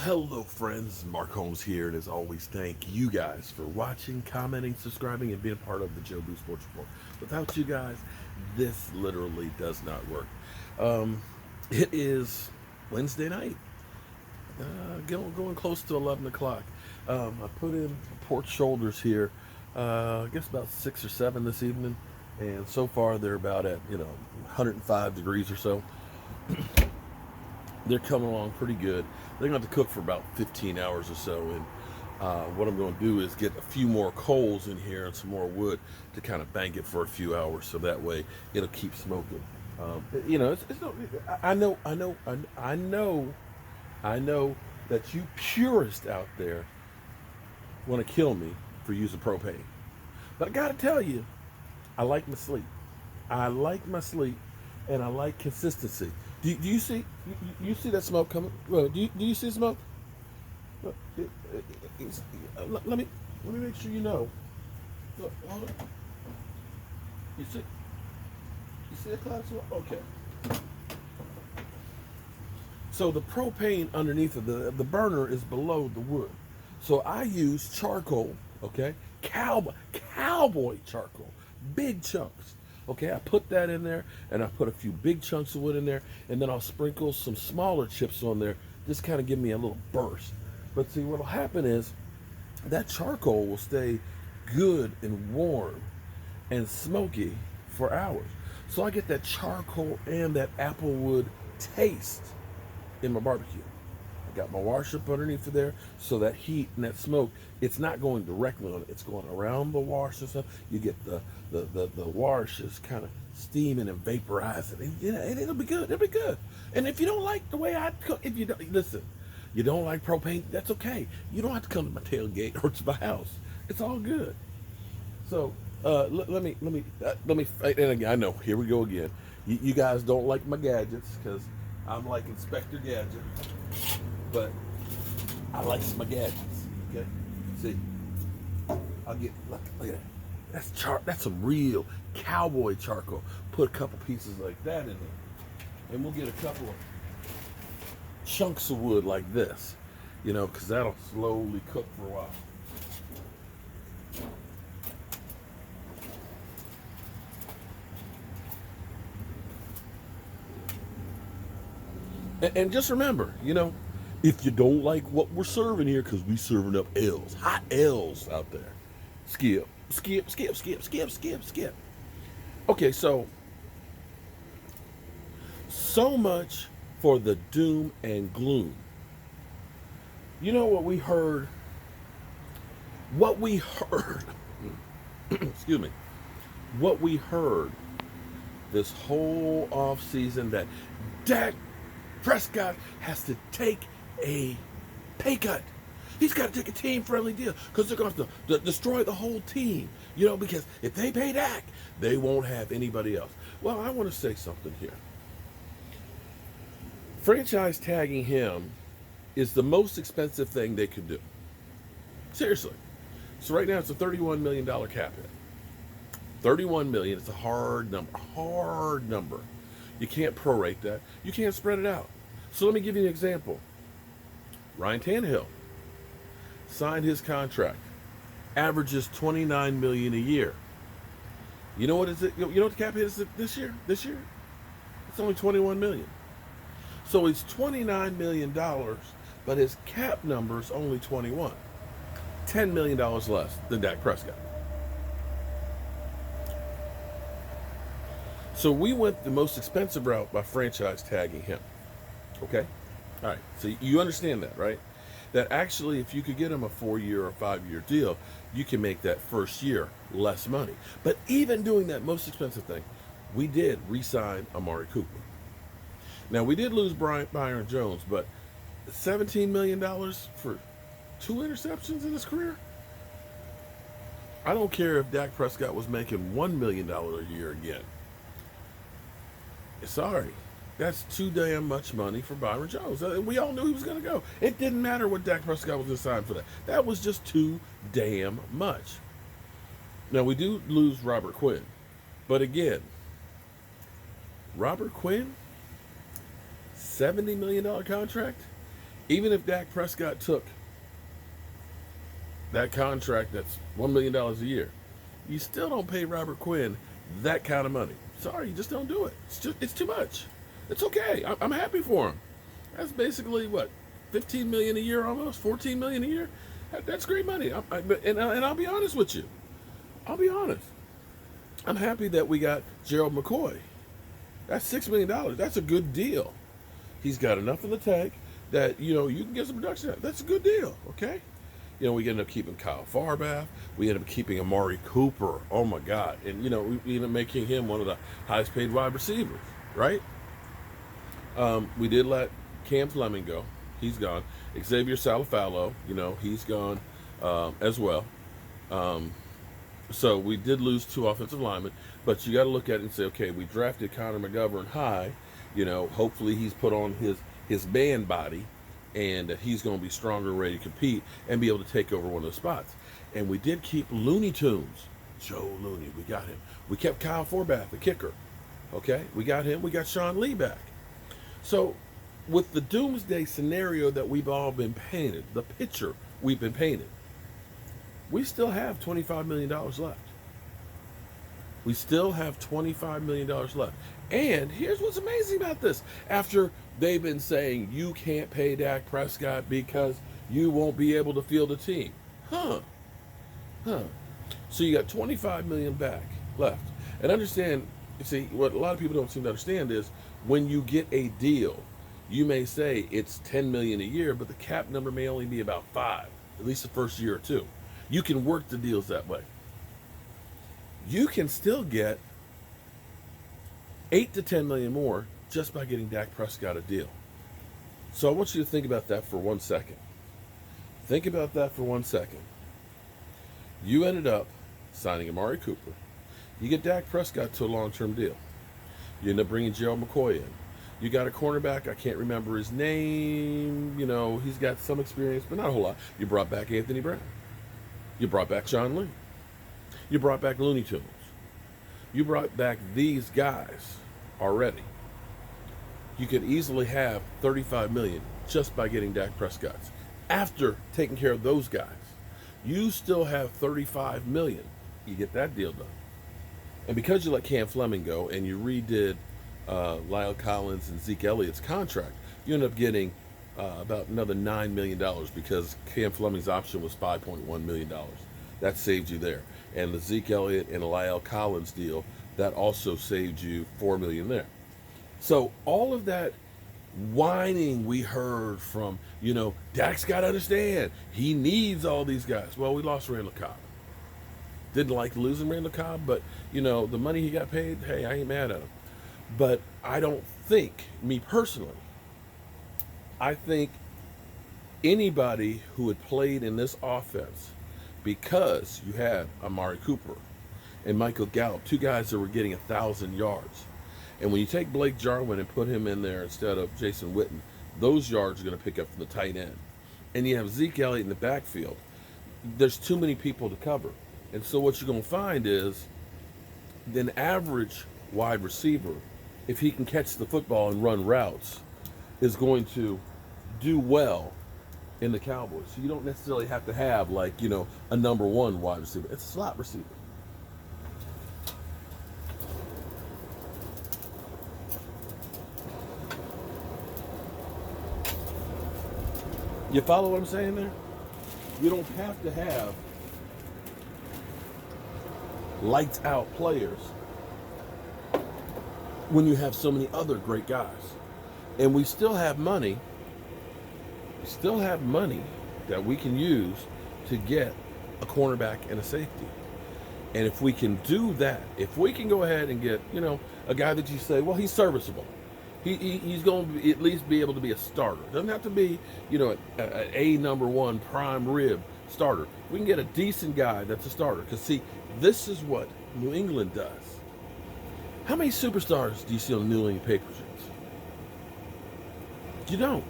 Hello, friends. Mark Holmes here, and as always, thank you guys for watching, commenting, subscribing, and being a part of the Joe Boo Sports Report. Without you guys, this literally does not work. Um, it is Wednesday night, going close to 11 o'clock. I put in porch shoulders here, I guess about 6 or 7 this evening, and so far they're about at 105 degrees or so. They're coming along pretty good. They're going to have to cook for about 15 hours or so. And what I'm going to do is get a few more coals in here and some more wood to kind of bank it for a few hours, so that way it'll keep smoking. It's no, I know that you purists out there want to kill me for using propane, but I got to tell you, I like my sleep. I like my sleep, and I like consistency. Do you see you see that smoke coming? Well, do you see the smoke? Look, let me make sure you know. Look, hold on. You see the cloud of smoke? Okay. So the propane underneath of the burner is below the wood. So I use charcoal, okay? Cowboy charcoal, big chunks. Okay, I put that in there, and I put a few big chunks of wood in there, and then I'll sprinkle some smaller chips on there, just kind of give me a little burst. But see, what'll happen is that charcoal will stay good and warm and smoky for hours. So I get that charcoal and that applewood taste in my barbecue. I got my washer up underneath of there, so that heat and that smoke, it's not going directly on it. It's going around the wash and stuff. You get the wash is kind of steaming and vaporizing. And it'll be good. It'll be good. And if you don't like the way I cook, if you don't listen, you don't like propane, that's okay. You don't have to come to my tailgate or to my house. It's all good. So let me. And again, I know. Here we go again. You guys don't like my gadgets because I'm like Inspector Gadget. But I like my gadgets. Okay, see, I'll get look at that. That's some real cowboy charcoal. Put a couple pieces like that in there, and we'll get a couple of chunks of wood like this, because that'll slowly cook for a while. And just remember, if you don't like what we're serving here, because we serving up L's, hot L's out there, skip. Okay, so much for the doom and gloom. You know what we heard? Excuse me. What we heard this whole off season, that Dak Prescott has to take a pay cut. He's got to take a team-friendly deal because they're going to have to destroy the whole team. Because if they pay Dak, they won't have anybody else. Well, I want to say something here. Franchise tagging him is the most expensive thing they could do. Seriously. So right now it's a $31 million cap hit. $31 million. It's a hard number. Hard number. You can't prorate that. You can't spread it out. So let me give you an example. Ryan Tannehill signed his contract. Averages $29 million a year. You know what is it? You know what the cap hit is this year? This year, it's only $21 million. So it's $29 million, but his cap number is only 21. $10 million less than Dak Prescott. So we went the most expensive route by franchise tagging him. Okay? All right. So you understand that, right? That actually, if you could get him a 4-year or 5-year deal, you can make that first year less money. But even doing that most expensive thing, we did re-sign Amari Cooper. Now, we did lose Byron Jones, but $17 million for 2 interceptions in his career? I don't care if Dak Prescott was making $1 million a year again. Sorry, that's too damn much money for Byron Jones. We all knew he was going to go. It didn't matter what Dak Prescott was going to sign for that. That was just too damn much. Now, we do lose Robert Quinn. But again, Robert Quinn, $70 million contract. Even if Dak Prescott took that contract that's $1 million a year, you still don't pay Robert Quinn that kind of money. Sorry, you just don't do it. It's too much. It's okay. I'm happy for him. That's basically what, 15 million a year, almost 14 million a year. That's great money. And I'll be honest with you. I'll be honest. I'm happy that we got Gerald McCoy. That's $6 million. That's a good deal. He's got enough in the tank that, you can get some production out. That's a good deal, okay? We ended up keeping Kyle Farbath. We ended up keeping Amari Cooper. Oh, my God. And, we ended up making him one of the highest paid wide receivers, right? We did let Cam Fleming go. He's gone. Xavier Salafalo, he's gone as well. So we did lose 2 offensive linemen, but you got to look at it and say, okay, we drafted Connor McGovern high. Hopefully he's put on his man body, and he's going to be stronger, ready to compete, and be able to take over one of those spots. And we did keep Looney Tunes, Joe Looney. We got him. We kept Kyle Forbath, the kicker. Okay, we got him. We got Sean Lee back. So with the doomsday scenario that we've all been painted, the picture we've been painted, we still have $25 million left. We still have $25 million left. And here's what's amazing about this. After they've been saying you can't pay Dak Prescott because you won't be able to field a team. So you got $25 million back left. And understand, see, what a lot of people don't seem to understand is when you get a deal, you may say it's $10 million a year, but the cap number may only be about 5, at least the first year or 2. You can work the deals that way. You can still get 8 to 10 million more just by getting Dak Prescott a deal. So I want you to think about that for 1 second. Think about that for 1 second. You ended up signing Amari Cooper. You get Dak Prescott to a long-term deal. You end up bringing Gerald McCoy in. You got a cornerback, I can't remember his name. He's got some experience, but not a whole lot. You brought back Anthony Brown. You brought back Sean Lee. You brought back Looney Tunes. You brought back these guys already. You could easily have $35 million just by getting Dak Prescott. After taking care of those guys, you still have $35 million. You get that deal done. And because you let Cam Fleming go and you redid Lyle Collins and Zeke Elliott's contract, you end up getting about another $9 million because Cam Fleming's option was $5.1 million. That saved you there. And the Zeke Elliott and Lyle Collins deal, that also saved you $4 million there. So all of that whining we heard from, Dak's got to understand, he needs all these guys. Well, we lost Randall Cobb. Didn't like losing Randall Cobb, but, the money he got paid, hey, I ain't mad at him. But I don't think, me personally, I think anybody who had played in this offense, because you had Amari Cooper and Michael Gallup, 2 guys that were getting 1,000 yards. And when you take Blake Jarwin and put him in there instead of Jason Witten, those yards are going to pick up from the tight end. And you have Zeke Elliott in the backfield. There's too many people to cover. And so what you're going to find is an average wide receiver, if he can catch the football and run routes, is going to do well in the Cowboys. So you don't necessarily have to have a number 1 wide receiver. It's a slot receiver. You follow what I'm saying there? You don't have to have lights out players when you have so many other great guys. And we still have money. We still have money that we can use to get a cornerback and a safety. And if we can do that, if we can go ahead and get, a guy that you say, well, he's serviceable. He's going to at least be able to be a starter. Doesn't have to be, a number 1 prime rib starter. We can get a decent guy that's a starter. Because, see, this is what New England does. How many superstars do you see on the New England Patriots? You don't.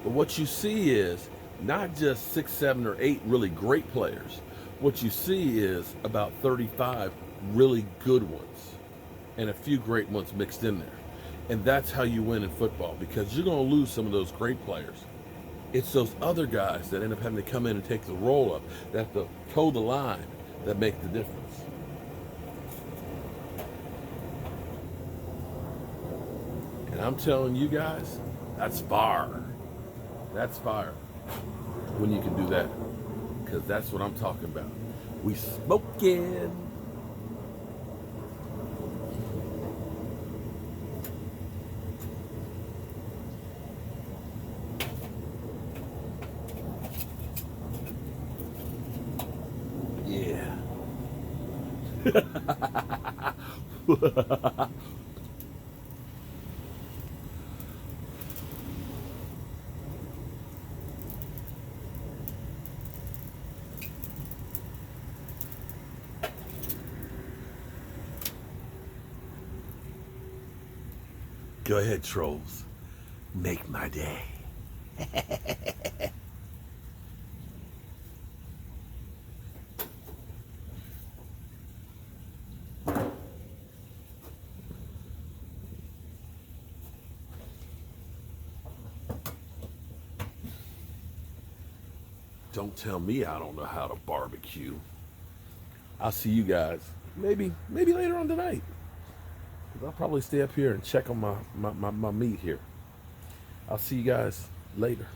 But what you see is not just 6, 7, or 8 really great players. What you see is about 35 really good ones and a few great ones mixed in there. And that's how you win in football, because you're going to lose some of those great players. It's those other guys that end up having to come in and take the roll up, that have to toe the line, that make the difference. And I'm telling you guys, that's fire. That's fire when you can do that. Because that's what I'm talking about. We smoking. Yeah. Go ahead, trolls. Make my day. Don't tell me I don't know how to barbecue. I'll see you guys maybe later on tonight. 'Cause I'll probably stay up here and check on my meat here. I'll see you guys later.